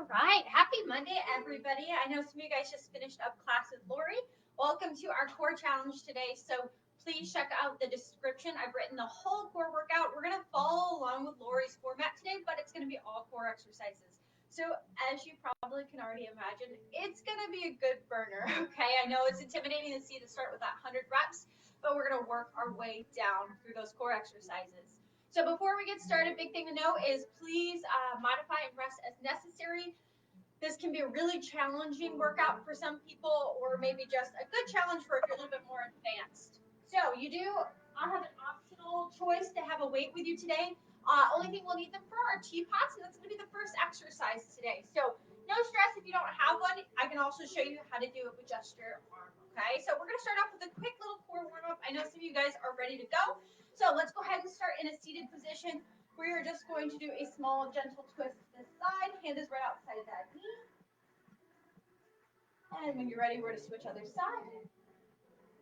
All right. Happy Monday, everybody. I know some of you guys just finished up class with Lori. Welcome to our core challenge today. So please check out the description. I've written the whole core workout. We're going to follow along with Lori's format today, but it's going to be all core exercises. So as you probably can already imagine, it's going to be a good burner. Okay. I know it's intimidating to see to start with that 100 reps, but we're going to work our way down through those core exercises. So before we get started, big thing to know is please modify and rest as necessary. This can be a really challenging workout for some people, or maybe just a good challenge for if you're a little bit more advanced. So I have an optional choice to have a weight with you today. Only thing we'll need them for are teapots, and that's going to be the first exercise today. So no stress if you don't have one. I can also show you how to do it with just your arm, okay? So we're going to start off with a quick little core warm-up. I know some of you guys are ready to go. So let's go ahead and start in a seated position. We are just going to do a small, gentle twist to this side. Hand is right outside of that knee. And when you're ready, we're going to switch other side.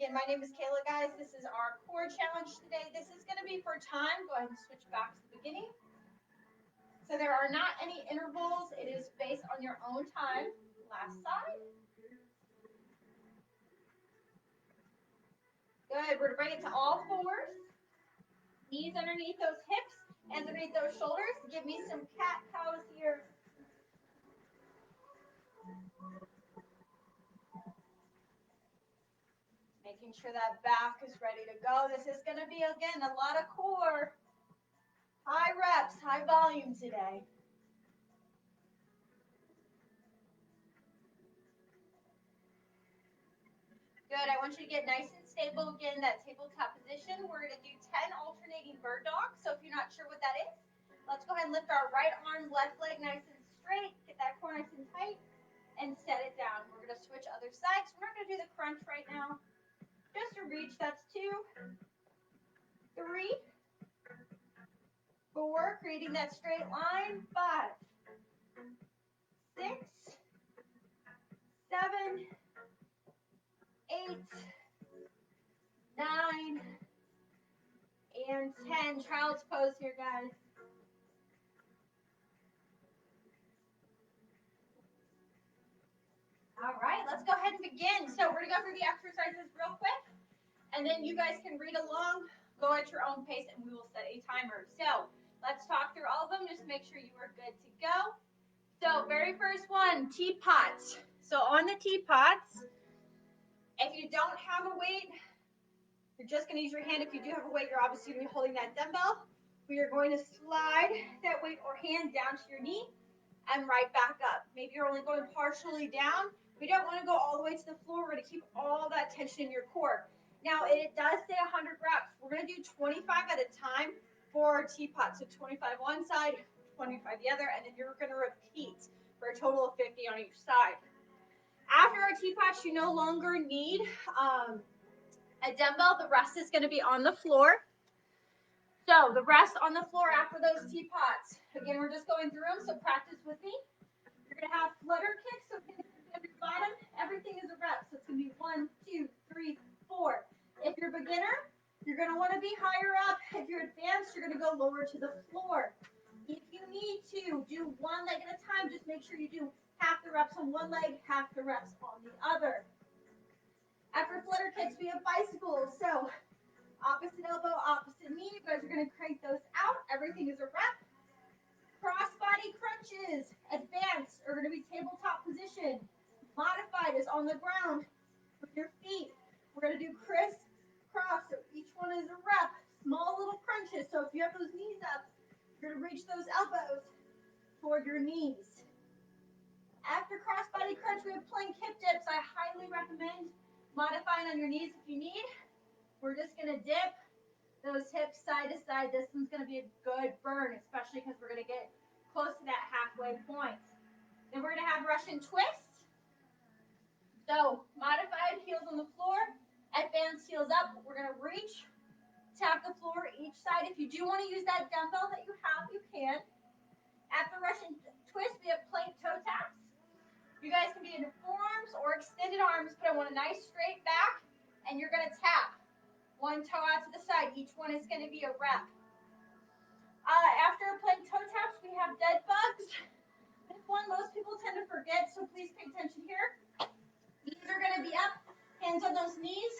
Again, my name is Kayla, guys. This is our core challenge today. This is going to be for time. Go ahead and switch back to the beginning. So there are not any intervals. It is based on your own time. Last side. Good. We're going to bring it to all fours. Knees underneath those hips. Hands underneath those shoulders. Give me some cat-cows here. Making sure that back is ready to go. This is going to be, again, a lot of core. High reps, high volume today. Good. I want you to get nice and stable. Again, that tabletop position. We're going to do 10 alternating bird dogs. So if you're not sure what that is, let's go ahead and lift our right arm, left leg nice and straight. Get that core nice and tight and set it down. We're going to switch other sides. We're not going to do the crunch right now. Just a reach. That's 2, 3, 4. Creating that straight line. 5, 6, 7, 8, 9, and 10. Child's pose here, guys. All right, let's go ahead and begin. So we're going to go through the exercises real quick, and then you guys can read along, go at your own pace, and we will set a timer. So let's talk through all of them. Just make sure you are good to go. So very first one, teapots. So on the teapots, if you don't have a weight, you're just going to use your hand. If you do have a weight, you're obviously going to be holding that dumbbell. We are going to slide that weight or hand down to your knee and right back up. Maybe you're only going partially down. We don't want to go all the way to the floor. We're going to keep all that tension in your core. Now, it does say 100 reps. We're going to do 25 at a time for our teapot. So 25 one side, 25 the other, and then you're going to repeat for a total of 50 on each side. After our teapots, you no longer need a dumbbell. The rest is going to be on the floor. So the rest on the floor after those teapots. Again, we're just going through them, so practice with me. You're going to have flutter kicks, so every bottom, everything is a rep. So it's going to be 1, 2, 3, 4. If you're a beginner, you're going to want to be higher up. If you're advanced, you're going to go lower to the floor. If you need to do one leg at a time, just make sure you do half the reps on one leg, half the reps on the other. After flutter kicks, we have bicycles. So opposite elbow, opposite knee. You guys are going to crank those out. Everything is a rep. Crossbody crunches, advanced, are going to be tabletop position. Modified is on the ground with your feet. We're going to do crisscross, so each one is a rep. Small little crunches, so if you have those knees up, you're going to reach those elbows toward your knees. After crossbody crunch, we have plank hip dips. I highly recommend modifying on your knees if you need. We're just going to dip those hips side to side. This one's going to be a good burn, especially because we're going to get close to that halfway point. Then we're going to have Russian twists. So modified heels on the floor, advanced heels up. We're going to reach, tap the floor each side. If you do want to use that dumbbell that you have, you can. After Russian twist, we have plank toe taps. You guys can be in forearms or extended arms, but I want a nice straight back, and you're going to tap. One toe out to the side. Each one is going to be a rep. After plank toe taps, we have dead bugs. one most people tend to forget, so please pay attention here. Knees are going to be up, hands on those knees.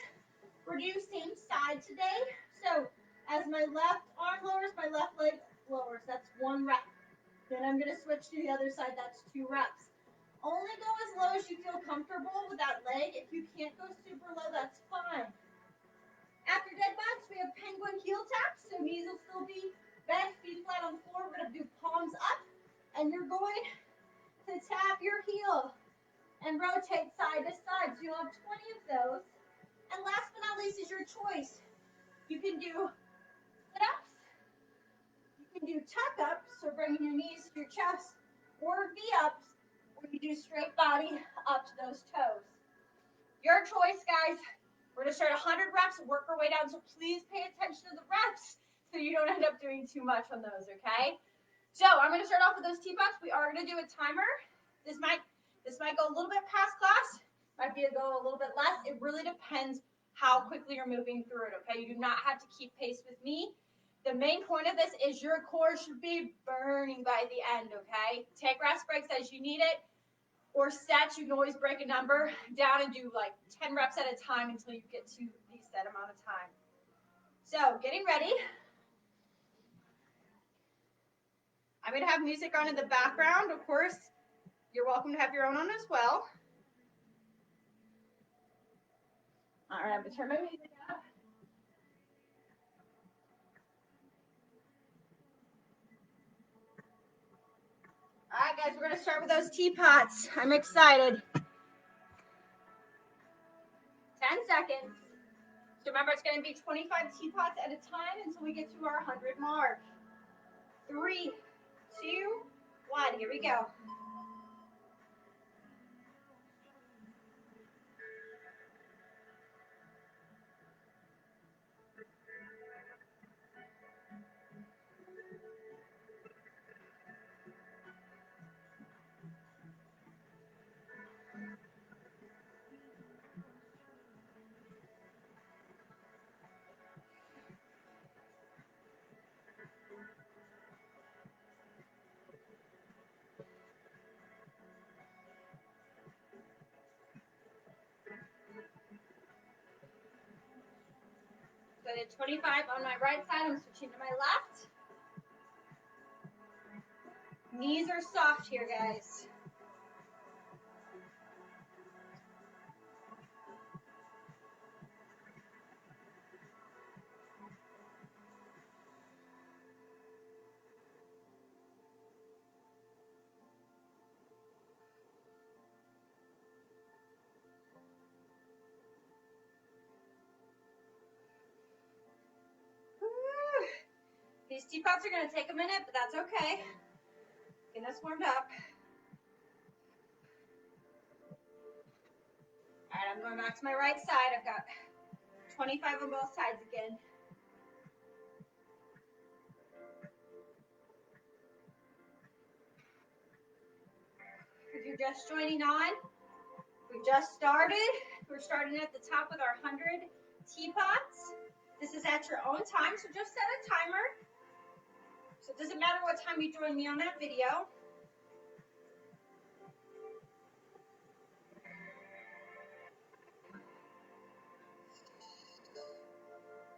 We're doing same side today. So as my left arm lowers, my left leg lowers. That's 1 rep. Then I'm going to switch to the other side. That's 2 reps. Only go as low as you feel comfortable with that leg. If you can't go super low, that's fine. After dead bugs, we have penguin heel taps. So knees will still be bent, feet flat on the floor. We're going to do palms up. And you're going to tap your heel and rotate side to side. So you'll have 20 of those. And last but not least is your choice. You can do sit-ups. You can do tuck-ups, so bringing your knees to your chest, or V-ups, where you do straight body up to those toes. Your choice, guys. We're going to start 100 reps and work our way down, so please pay attention to the reps so you don't end up doing too much on those, okay? So I'm going to start off with those Teapots. We are going to do a timer. This might go a little bit past class. Might be go a little bit less. It really depends how quickly you're moving through it, okay? You do not have to keep pace with me. The main point of this is your core should be burning by the end, okay? Take rest breaks as you need it, or sets. You can always break a number down and do like 10 reps at a time until you get to the set amount of time. So getting ready. I'm going to have music on in the background. Of course, you're welcome to have your own on as well. All right, I'm going to turn my music up. All right, guys, we're going to start with those Teapots. I'm excited. 10 seconds. So remember, it's going to be 25 Teapots at a time until we get to our 100 mark. 3, 2, 1. Here we go. So I did 25 on my right side. I'm switching to my left. Knees are soft here, guys. These Teapots are going to take a minute, but that's okay. Get us warmed up. All right, I'm going back to my right side. I've got 25 on both sides again. If you're just joining on, we just started. We're starting at the top with our 100 Teapots. This is at your own time, so just set a timer. So it doesn't matter what time you join me on that video.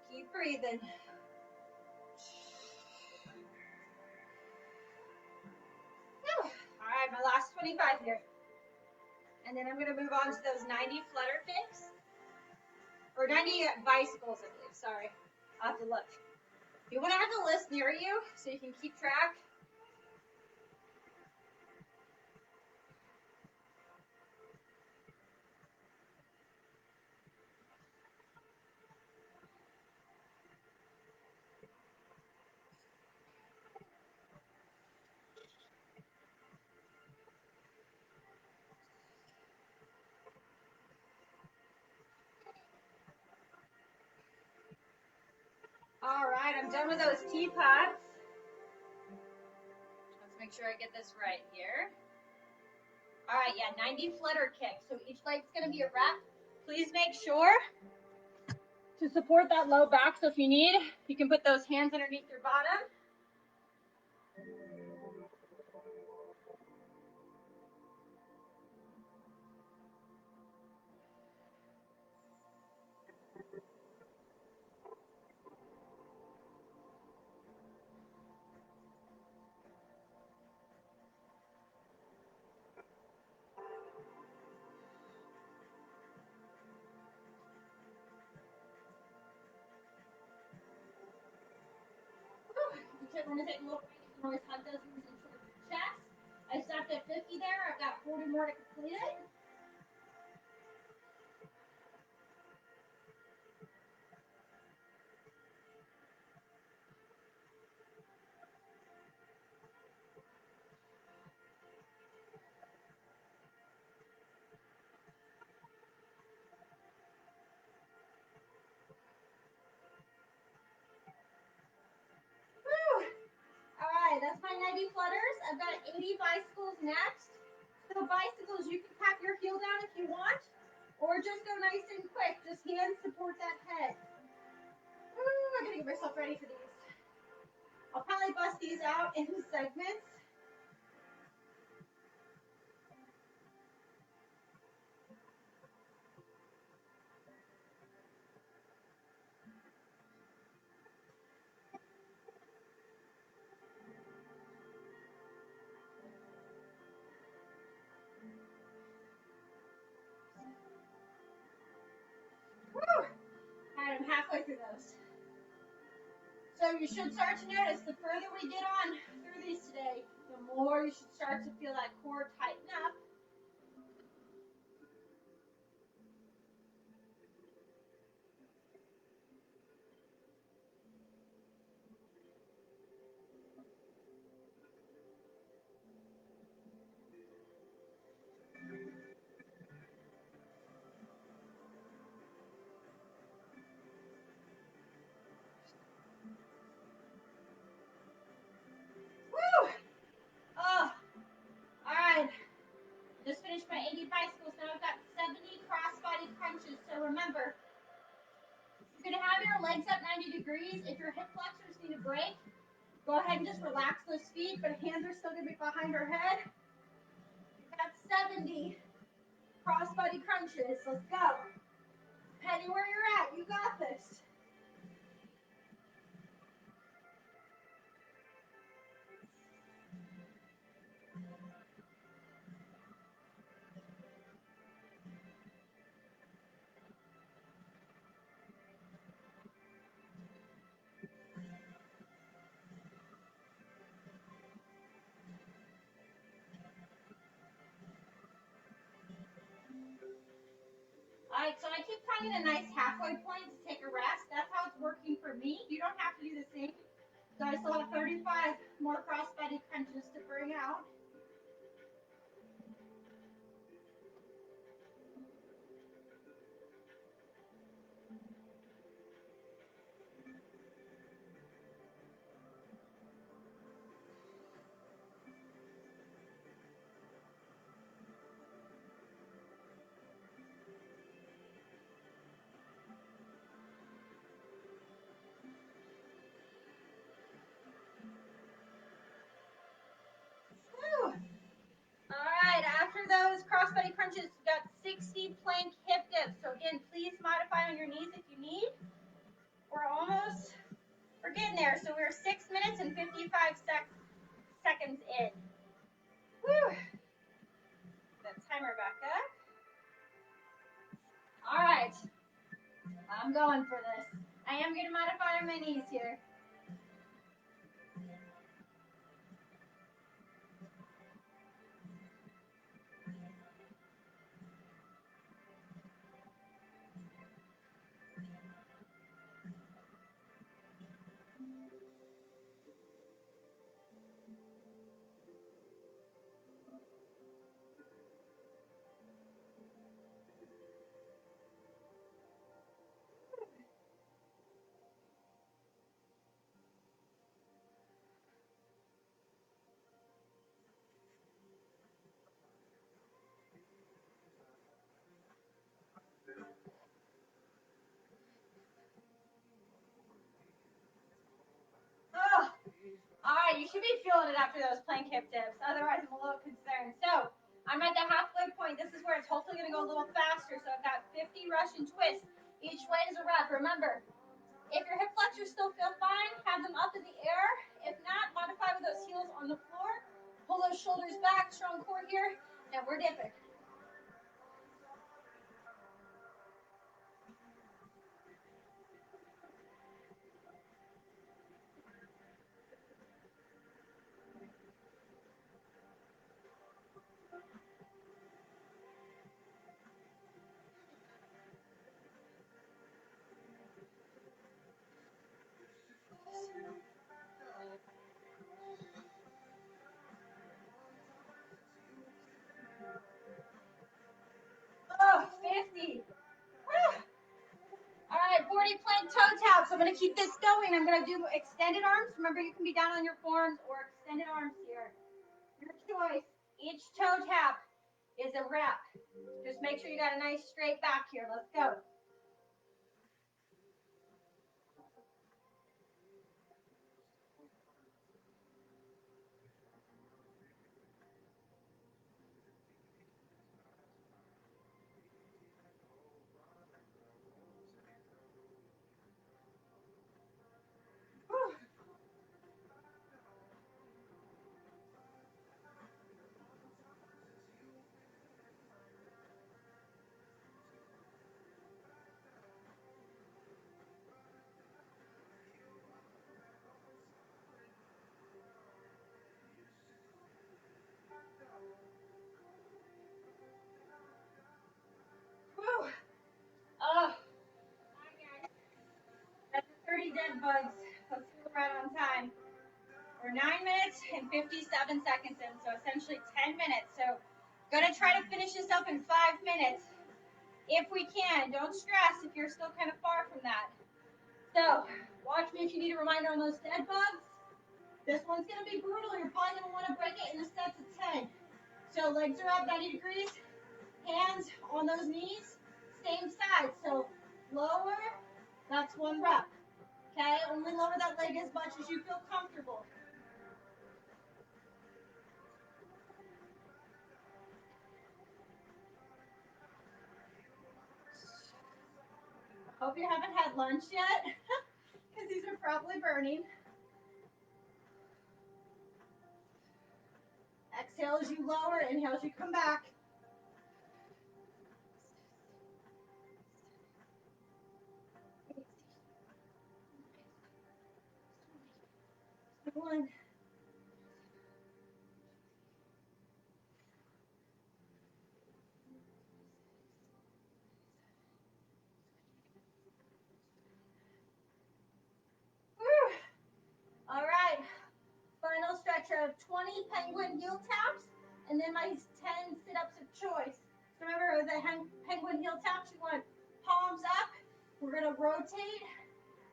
Keep breathing. All right, my last 25 here. And then I'm going to move on to those 90 Flutter Kicks. Or 90 bicycles, I believe. Sorry. I'll have to look. You want to have the list near you so you can keep track. All right, I'm done with those Teapots. Let's make sure I get this right here. All right, yeah, 90 Flutter Kicks. So each leg's going to be a rep. Please make sure to support that low back. So if you need, you can put those hands underneath your bottom. want to take a little break, you can always hug those knees in towards the chest. I stopped at 50 there. I've got 40 more to complete it. Woo! All right, that's my 90 flutters. I've got 80 bicycles next. So bicycles, you can tap your heel down if you want, or just go nice and quick. Just hands support that head. Woo, I'm gonna get myself ready for these. I'll probably bust these out into segments. Woo! All right, I'm halfway through those. So you should start to notice the further we get on through these today, the more you should start to feel that core tighten up. Woo! Oh, all right. Just finished my 80 bicycles. Now I've got 70 cross-body crunches. So remember, you're going to have your legs up 90 degrees. If your hip flexors need a break, go ahead and just relax those feet, but hands are still going to be behind our head. That's 70 cross-body crunches. Let's go. Depending where you're at, you got this. All right, so I keep finding a nice halfway point to take a rest. That's how it's working for me. You don't have to do the same. So I still have 35 more cross-body crunches to bring out. Woo. All right, after those crossbody crunches, we've got 60 plank hip dips. So again, please modify on your knees if you need. We're getting there. So we're 6 minutes and 55 seconds in. Woo. That timer back up. All right, I'm going for this. I am going to modify on my knees here. Oh, all right, you should be feeling it after those plank hip dips. Otherwise, I'm a little concerned. So I'm at the halfway point. This is where it's hopefully going to go a little faster. So I've got 50 Russian twists. Each way is a rep. Remember, if your hip flexors still feel fine, have them up in the air. If not, modify with those heels on the floor. Pull those shoulders back, strong core here, and we're dipping. 30 plank toe taps. I'm going to keep this going. I'm going to do extended arms. Remember, you can be down on your forearms or extended arms here. Your choice. Each toe tap is a rep. Just make sure you got a nice straight back here. Let's go. Whew. Whew. Oh, that's 30 dead bugs. Let's see if we're right on time. We're 9 minutes and 57 seconds in, so essentially 10 minutes. So gonna try to finish this up in 5 minutes if we can. Don't stress if you're still kind of far from that. So watch me if you need a reminder on those dead bugs. This one's gonna be brutal. You're probably gonna want to break it in the sets of 10. So legs are up 90 degrees, hands on those knees, same side. So lower, that's one rep. Okay, only lower that leg as much as you feel comfortable. Hope you haven't had lunch yet, because these are probably burning. Exhale as you lower, inhale as you come back. One. Whew. All right, final stretch of 20 penguin heel taps, and then my 10 sit-ups of choice. So remember the penguin heel taps, you want palms up. We're gonna rotate,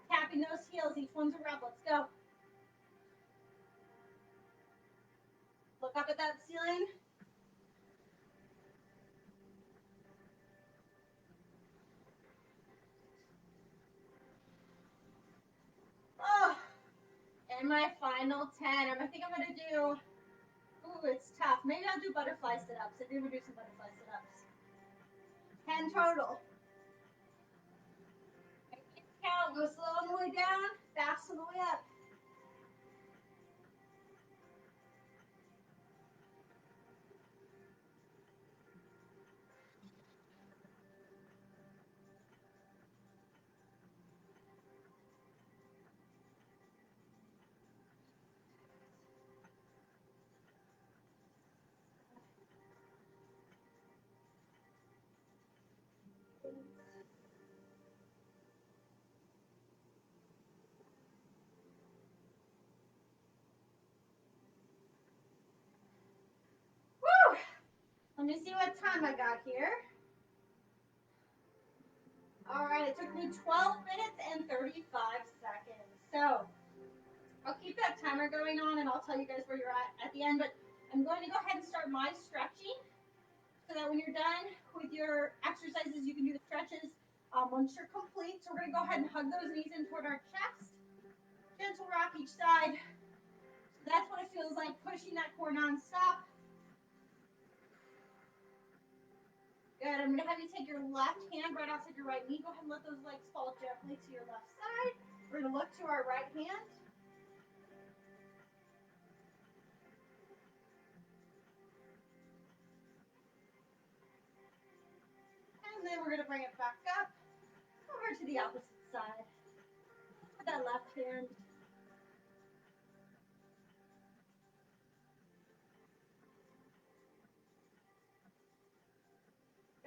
tapping those heels. Each one's a rep. Let's go. Look up at that ceiling. Oh, and my final 10. I think I'm gonna do, ooh, it's tough. Maybe I'll do butterfly sit-ups. I think we'll do some butterfly sit-ups. 10 total. Count, go slow on the way down, fast on the way up. Woo! Let me see what time I got here. All right, it took me 12 minutes and 35 seconds. So I'll keep that timer going on and I'll tell you guys where you're at the end. But I'm going to go ahead and start my stretching so that when you're done with your exercises, you can do the stretches once you're complete. So we're going to go ahead and hug those knees in toward our chest. Gentle rock each side. So that's what it feels like, pushing that core nonstop. Good. I'm going to have you take your left hand right outside your right knee. Go ahead and let those legs fall gently to your left side. We're going to look to our right hand. And then we're going to bring it back up over to the opposite side with that left hand.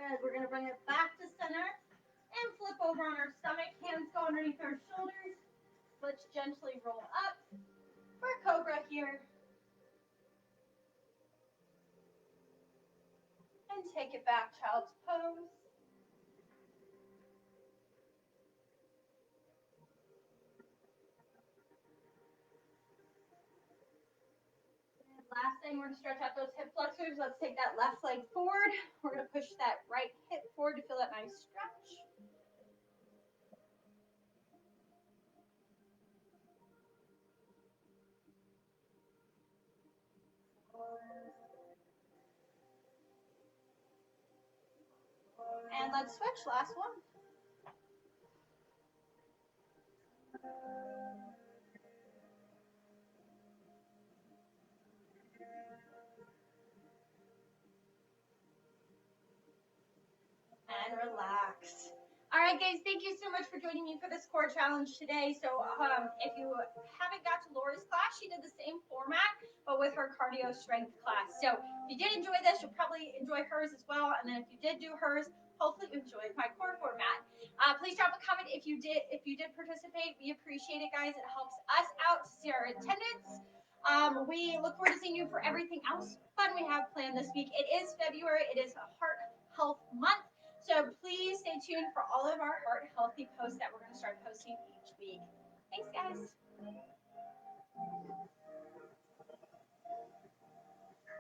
Good. We're going to bring it back to center and flip over on our stomach. Hands go underneath our shoulders. Let's gently roll up for cobra here. And take it back, child's pose. thing. We're gonna stretch out those hip flexors. Let's take that left leg forward. We're gonna push that right hip forward to feel that nice stretch. And let's switch, last one. And relax. All right, guys, thank you so much for joining me for this core challenge today. So if you haven't got to Lori's class, she did the same format, but with her cardio strength class. So if you did enjoy this, you'll probably enjoy hers as well. And then if you did do hers, hopefully you enjoyed my core format. Please drop a comment if you did participate. We appreciate it, guys. It helps us out to see our attendance. We look forward to seeing you for everything else fun we have planned this week. It is February. It is Heart Health Month. So please stay tuned for all of our heart healthy posts that we're going to start posting each week. Thanks, guys.